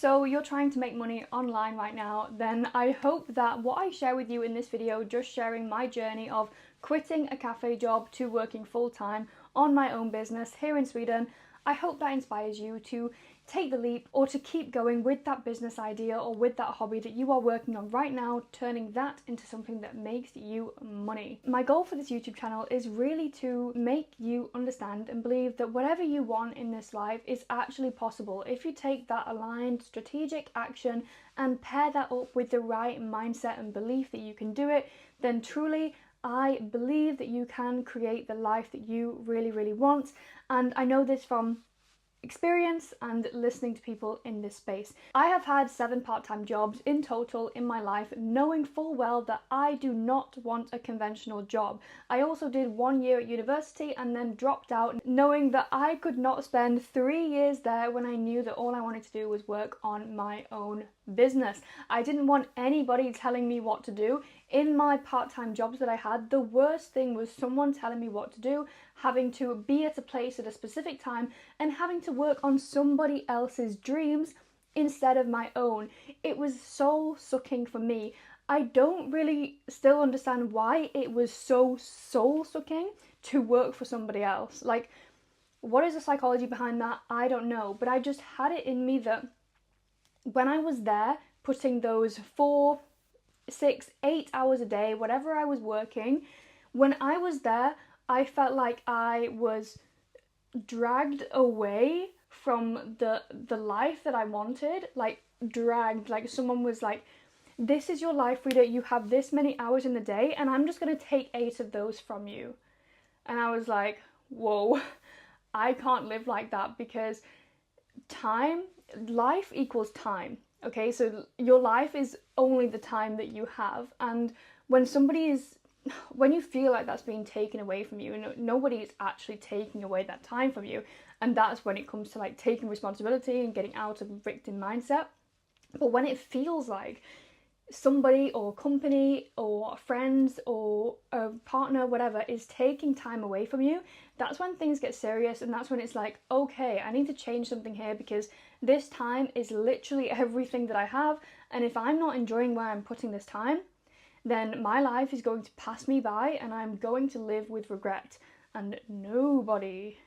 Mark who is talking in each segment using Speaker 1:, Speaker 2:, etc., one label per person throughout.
Speaker 1: So you're trying to make money online right now, then I hope that what I share with you in this video, just sharing my journey of quitting a cafe job to working full-time on my own business here in Sweden, I hope that inspires you to take the leap or to keep going with that business idea or with that hobby that you are working on right now, turning that into something that makes you money. My goal for this YouTube channel is really to make you understand and believe that whatever you want in this life is actually possible if you take that aligned strategic action and pair that up with the right mindset and belief that you can do it. Then truly I believe that you can create the life that you really want, and I know this from experience and listening to people in this space. I have had 7 part-time jobs in total in my life, knowing full well that I do not want a conventional job. I also did 1 year at university and then dropped out, knowing that I could not spend 3 years there when I knew that all I wanted to do was work on my own business. I didn't want anybody telling me what to do. In my part-time jobs that I had, the worst thing was someone telling me what to do, having to be at a place at a specific time, and having to work on somebody else's dreams instead of my own. It was soul sucking for me. I don't really still understand why it was so soul sucking to work for somebody else. Like, what is the psychology behind that? I don't know, but I just had it in me that when I was there putting those 4, 6, 8 hours a day, whatever I was working, when I was there, I felt like I was dragged away from the life that I wanted. Like, dragged, like someone was like, this is your life, Frida, you have this many hours in the day and I'm just going to take 8 of those from you. And I was like, whoa, I can't live like that, because life equals time. Okay, so your life is only the time that you have, and when you feel like that's being taken away from you, nobody is actually taking away that time from you, and that's when it comes to like taking responsibility and getting out of victim mindset. But when it feels like somebody or company or friends or a partner, whatever, is taking time away from you, that's when things get serious, and that's when it's like, okay, I need to change something here, because this time is literally everything that I have, and if I'm not enjoying where I'm putting this time, then my life is going to pass me by and I'm going to live with regret. And nobody,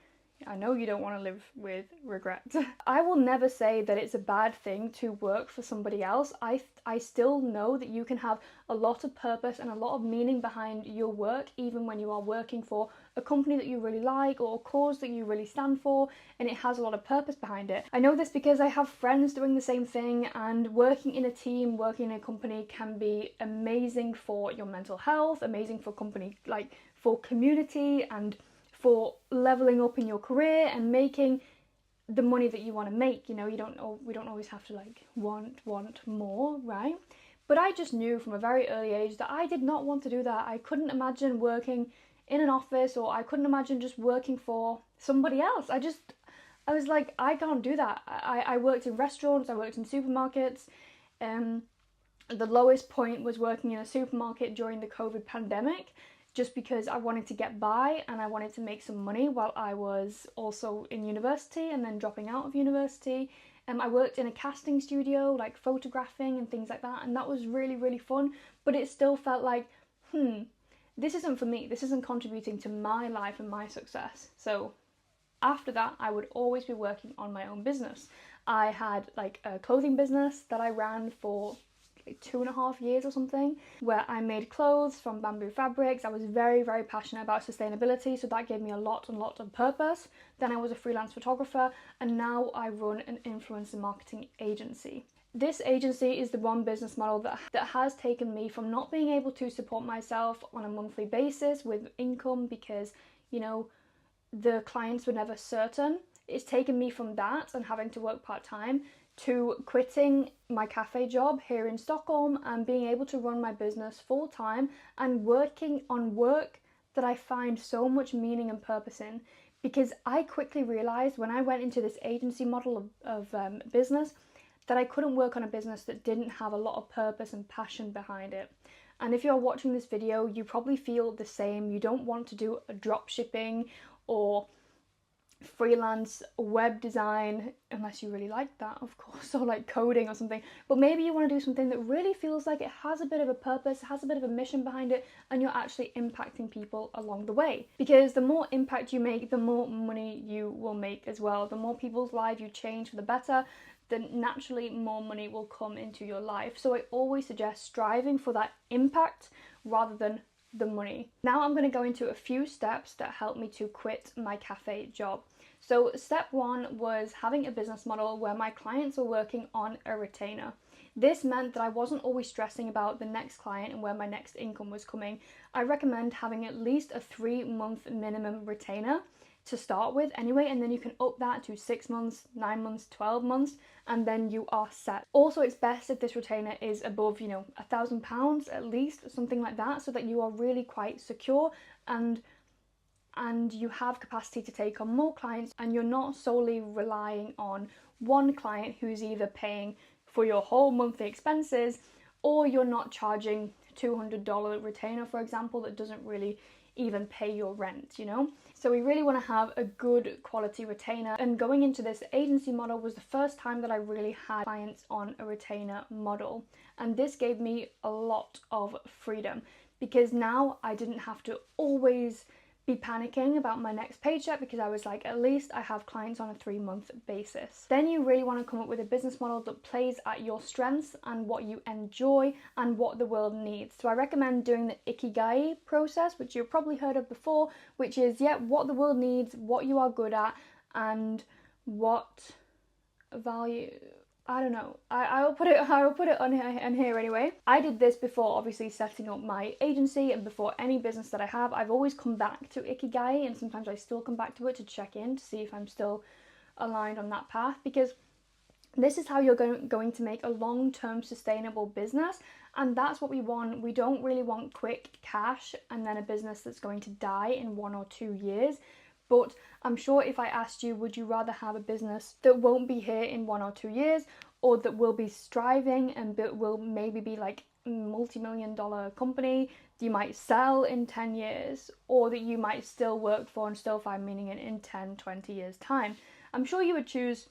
Speaker 1: I know you don't want to live with regret. I will never say that it's a bad thing to work for somebody else. I still know that you can have a lot of purpose and a lot of meaning behind your work, even when you are working for a company that you really like or a cause that you really stand for, and it has a lot of purpose behind it. I know this because I have friends doing the same thing, and working in a team, working in a company can be amazing for your mental health, amazing for company, like for community, and for leveling up in your career and making the money that you want to make. You know, we don't always have to like want more, right? But I just knew from a very early age that I did not want to do that. I couldn't imagine working in an office, or I couldn't imagine just working for somebody else. I was like, I can't do that. I worked in restaurants, I worked in supermarkets. The lowest point was working in a supermarket during the COVID pandemic, just because I wanted to get by and I wanted to make some money while I was also in university and then dropping out of university. I worked in a casting studio, like photographing and things like that, and that was really fun, but it still felt like, this isn't for me, this isn't contributing to my life and my success. So after that, I would always be working on my own business. I had like a clothing business that I ran for 2.5 years or something, where I made clothes from bamboo fabrics. I was very passionate about sustainability, so that gave me a lot of purpose. Then I was a freelance photographer, and now I run an influencer marketing agency. This agency is the one business model that has taken me from not being able to support myself on a monthly basis with income, because, you know, the clients were never certain. It's taken me from that and having to work part-time to quitting my cafe job here in Stockholm and being able to run my business full-time and working on work that I find so much meaning and purpose in. Because I quickly realized when I went into this agency model of business that I couldn't work on a business that didn't have a lot of purpose and passion behind it. And if you're watching this video, you probably feel the same. You don't want to do a drop shipping or freelance web design, unless you really like that, of course, or like coding or something. But maybe you want to do something that really feels like it has a bit of a purpose, has a bit of a mission behind it, and you're actually impacting people along the way. Because the more impact you make, the more money you will make as well. The more people's lives you change for the better, then naturally more money will come into your life. So I always suggest striving for that impact rather than the money. Now I'm going to go into a few steps that helped me to quit my cafe job. So step one was having a business model where my clients were working on a retainer. This meant that I wasn't always stressing about the next client and where my next income was coming. I recommend having at least a 3-month minimum retainer to start with anyway, and then you can up that to 6 months, 9 months, 12 months, and then you are set. Also, it's best if this retainer is above, £1,000 at least, something like that, so that you are really quite secure and you have capacity to take on more clients, and you're not solely relying on one client who's either paying for your whole monthly expenses, or you're not charging $200 retainer, for example, that doesn't really even pay your rent, So we really want to have a good quality retainer. And going into this agency model was the first time that I really had clients on a retainer model. And this gave me a lot of freedom, because now I didn't have to always be panicking about my next paycheck, because I was like, at least I have clients on a 3-month basis. Then you really want to come up with a business model that plays at your strengths and what you enjoy and what the world needs. So I recommend doing the Ikigai process, which you've probably heard of before, which is, what the world needs, what you are good at, and what value. I don't know. I will put it on here anyway. I did this before obviously setting up my agency, and before any business that I have. I've always come back to Ikigai, and sometimes I still come back to it to check in to see if I'm still aligned on that path, because this is how you're going to make a long-term sustainable business, and that's what we want. We don't really want quick cash and then a business that's going to die in 1 or 2 years. But I'm sure if I asked you, would you rather have a business that won't be here in 1 or 2 years, or that will be striving and will maybe be like a multi-million-dollar company that you might sell in 10 years, or that you might still work for and still find meaning in 10, 20 years time? I'm sure you would choose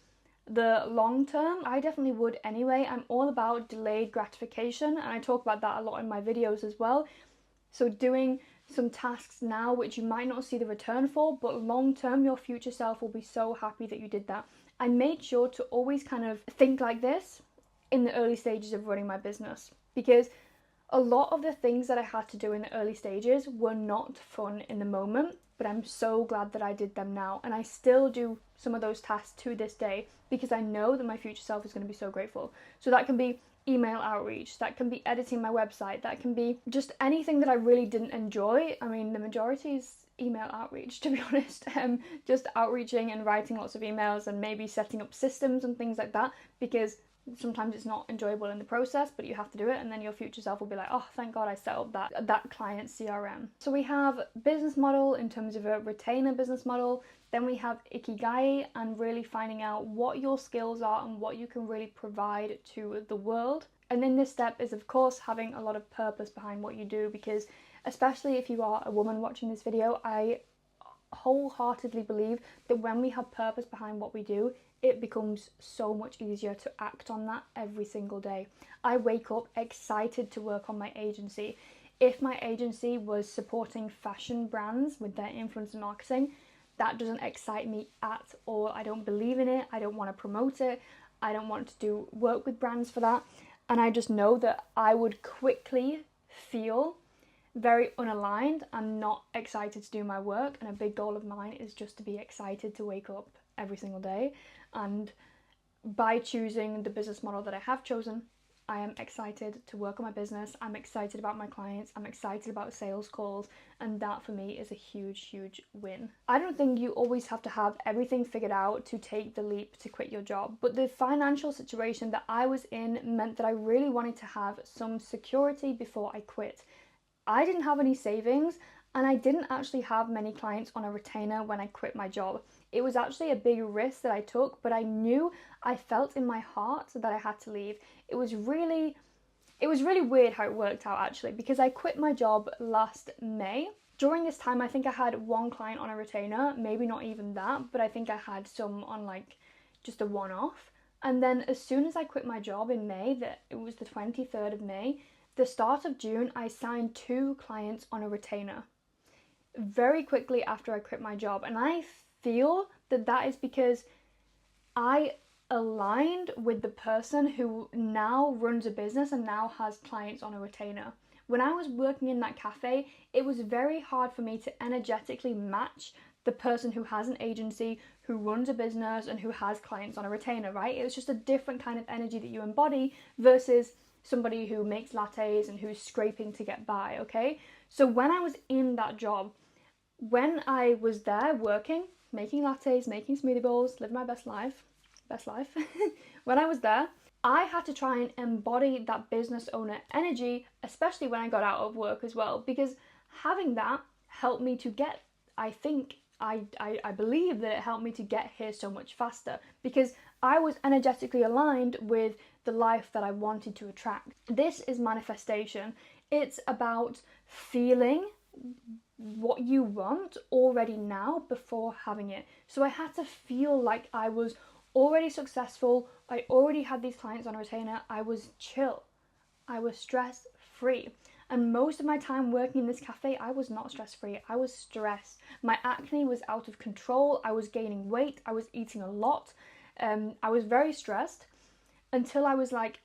Speaker 1: the long term. I definitely would anyway. I'm all about delayed gratification, and I talk about that a lot in my videos as well. So doing some tasks now which you might not see the return for, but long term your future self will be so happy that you did that. I made sure to always kind of think like this in the early stages of running my business, because a lot of the things that I had to do in the early stages were not fun in the moment, but I'm so glad that I did them now, and I still do some of those tasks to this day, because I know that my future self is going to be so grateful. So that can be email outreach, that can be editing my website, that can be just anything that I really didn't enjoy. I mean, the majority is email outreach, to be honest. Just outreaching and writing lots of emails, and maybe setting up systems and things like that, because sometimes it's not enjoyable in the process, but you have to do it, and then your future self will be like, oh, thank God I set up that client CRM. So we have business model in terms of a retainer business model. Then we have Ikigai, and really finding out what your skills are and what you can really provide to the world. And then this step is, of course, having a lot of purpose behind what you do, because especially if you are a woman watching this video, I wholeheartedly believe that when we have purpose behind what we do, it becomes so much easier to act on that every single day. I wake up excited to work on my agency. If my agency was supporting fashion brands with their influencer marketing, that doesn't excite me at all. I don't believe in it. I don't want to promote it. I don't want to do work with brands for that. And I just know that I would quickly feel very unaligned and not excited to do my work. And a big goal of mine is just to be excited to wake up every single day. And by choosing the business model that I have chosen, I am excited to work on my business. I'm excited about my clients. I'm excited about sales calls. And that for me is a huge, huge win. I don't think you always have to have everything figured out to take the leap to quit your job. But the financial situation that I was in meant that I really wanted to have some security before I quit. I didn't have any savings, and I didn't actually have many clients on a retainer when I quit my job. It was actually a big risk that I took, but I felt in my heart that I had to leave. It was really weird how it worked out, actually, because I quit my job last May. during this time, I think I had one client on a retainer, maybe not even that, but I think I had some on like just a one-off. And then as soon as I quit my job in May, that it was the 23rd of May, the start of June, I signed 2 clients on a retainer very quickly after I quit my job. And I feel that that is because I aligned with the person who now runs a business and now has clients on a retainer. When I was working in that cafe, it was very hard for me to energetically match the person who has an agency, who runs a business, and who has clients on a retainer, right? It was just a different kind of energy that you embody versus somebody who makes lattes and who's scraping to get by, okay? So when I was in that job, when I was there working, making lattes, making smoothie bowls, living my best life, when I was there, I had to try and embody that business owner energy, especially when I got out of work as well, because having that helped me to get, I believe that it helped me to get here so much faster because I was energetically aligned with the life that I wanted to attract. This is manifestation. It's about feeling what you want already now before having it. So I had to feel like I was already successful. I already had these clients on a retainer. I was chill. I was stress free. And most of my time working in this cafe, I was not stress free. I was stressed. My acne was out of control. I was gaining weight. I was eating a lot. I was very stressed until I was like,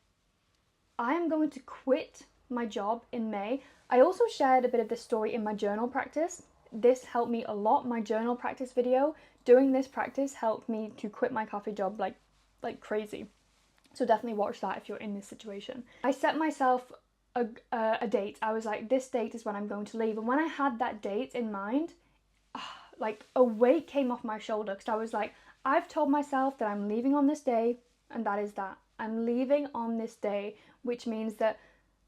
Speaker 1: I am going to quit my job in May. I also shared a bit of this story in my journal practice. This helped me a lot. My journal practice video, doing this practice helped me to quit my coffee job like crazy. So definitely watch that if you're in this situation. I set myself a date. I was like, this date is when I'm going to leave. And when I had that date in mind, like a weight came off my shoulder because I was like, I've told myself that I'm leaving on this day, and that is that. I'm leaving on this day, which means that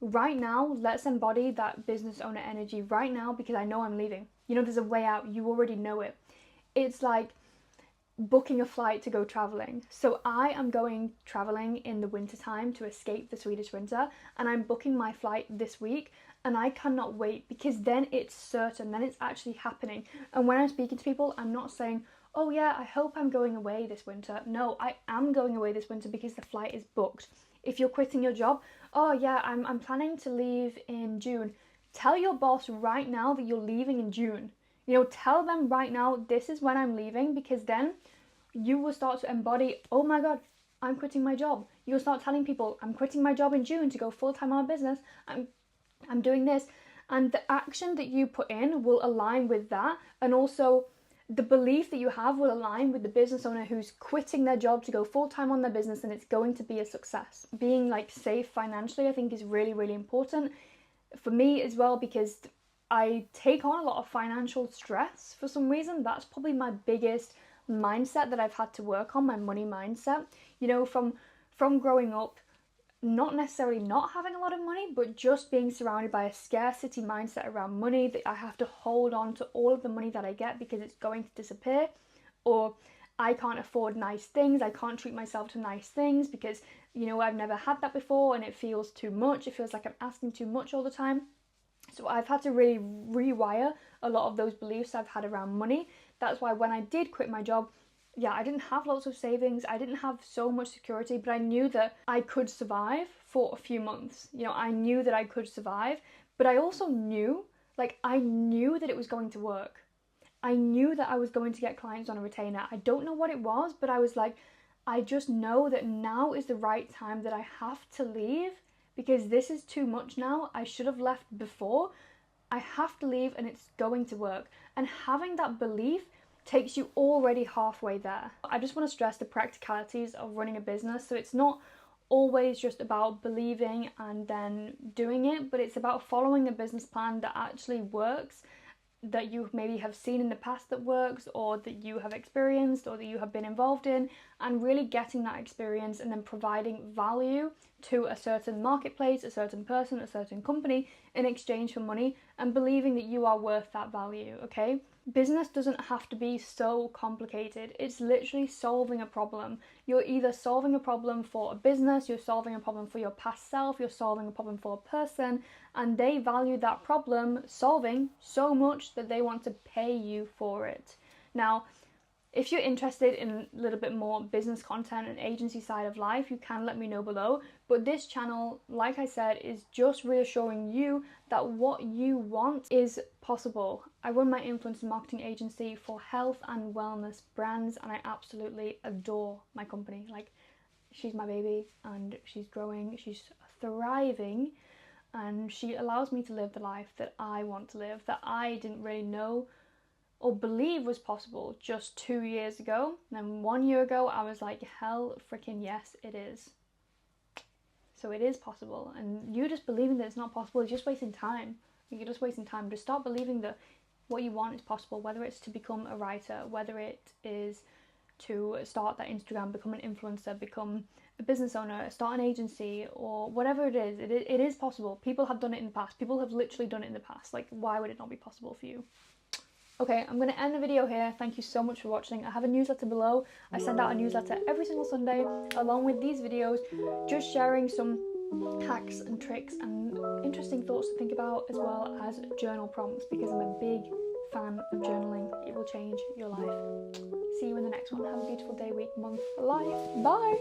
Speaker 1: right now, let's embody that business owner energy right now because I know I'm leaving. You know, there's a way out. You already know it. It's like booking a flight to go traveling. So I am going traveling in the winter time to escape the Swedish winter, and I'm booking my flight this week, and I cannot wait because then it's certain, then it's actually happening. And when I'm speaking to people, I'm not saying, oh yeah, I hope I'm going away this winter. No, I am going away this winter because the flight is booked. If you're quitting your job, oh yeah, I'm planning to leave in June. Tell your boss right now that you're leaving in June. You know, tell them right now, this is when I'm leaving, because then you will start to embody, oh my God, I'm quitting my job. You'll start telling people, I'm quitting my job in June to go full-time on business. I'm doing this. And the action that you put in will align with that. And also the belief that you have will align with the business owner who's quitting their job to go full-time on their business, and it's going to be a success. Being like safe financially, I think, is really, really important for me as well, because I take on a lot of financial stress for some reason. That's probably my biggest mindset that I've had to work on, my money mindset. You know, from growing up, not necessarily not having a lot of money, but just being surrounded by a scarcity mindset around money, that I have to hold on to all of the money that I get because it's going to disappear, or I can't afford nice things, I can't treat myself to nice things because, you know, I've never had that before and it feels too much, it feels like I'm asking too much all the time. So I've had to really rewire a lot of those beliefs I've had around money. That's why when I did quit my job, yeah, I didn't have lots of savings, I didn't have so much security, but I knew that I could survive for a few months. You know, I knew that I could survive, but I also knew, I knew that it was going to work. I knew that I was going to get clients on a retainer. I don't know what it was, but I was like, I just know that now is the right time, that I have to leave because this is too much now. I should have left before. I have to leave and it's going to work. And having that belief takes you already halfway there. I just want to stress the practicalities of running a business. So it's not always just about believing and then doing it, but it's about following a business plan that actually works, that you maybe have seen in the past that works, or that you have experienced, or that you have been involved in, and really getting that experience and then providing value to a certain marketplace, a certain person, a certain company in exchange for money, and believing that you are worth that value, okay? Business doesn't have to be so complicated. It's literally solving a problem. You're either solving a problem for a business, you're solving a problem for your past self, you're solving a problem for a person, and they value that problem solving so much that they want to pay you for it. Now, if you're interested in a little bit more business content and agency side of life, you can let me know below. But this channel, like I said, is just reassuring you that what you want is possible. I run my influence marketing agency for health and wellness brands, and I absolutely adore my company. Like, she's my baby and she's growing, she's thriving, and she allows me to live the life that I want to live, that I didn't really know or believe was possible just 2 years ago. And then 1 year ago, I was like, hell freaking yes, it is. So it is possible. And you just believing that it's not possible is just wasting time. You're just wasting time. Just start believing that what you want is possible, whether it's to become a writer, whether it is to start that Instagram, become an influencer, become a business owner, start an agency, or whatever it is. It is possible. People have done it in the past. People have literally done it in the past. Like, why would it not be possible for you? Okay, I'm going to end the video here. Thank you so much for watching. I have a newsletter below. I send out a newsletter every single Sunday along with these videos, just sharing some hacks and tricks and interesting thoughts to think about, as well as journal prompts, because I'm a big fan of journaling. It will change your life. See you in the next one. Have a beautiful day, week, month, life. Bye!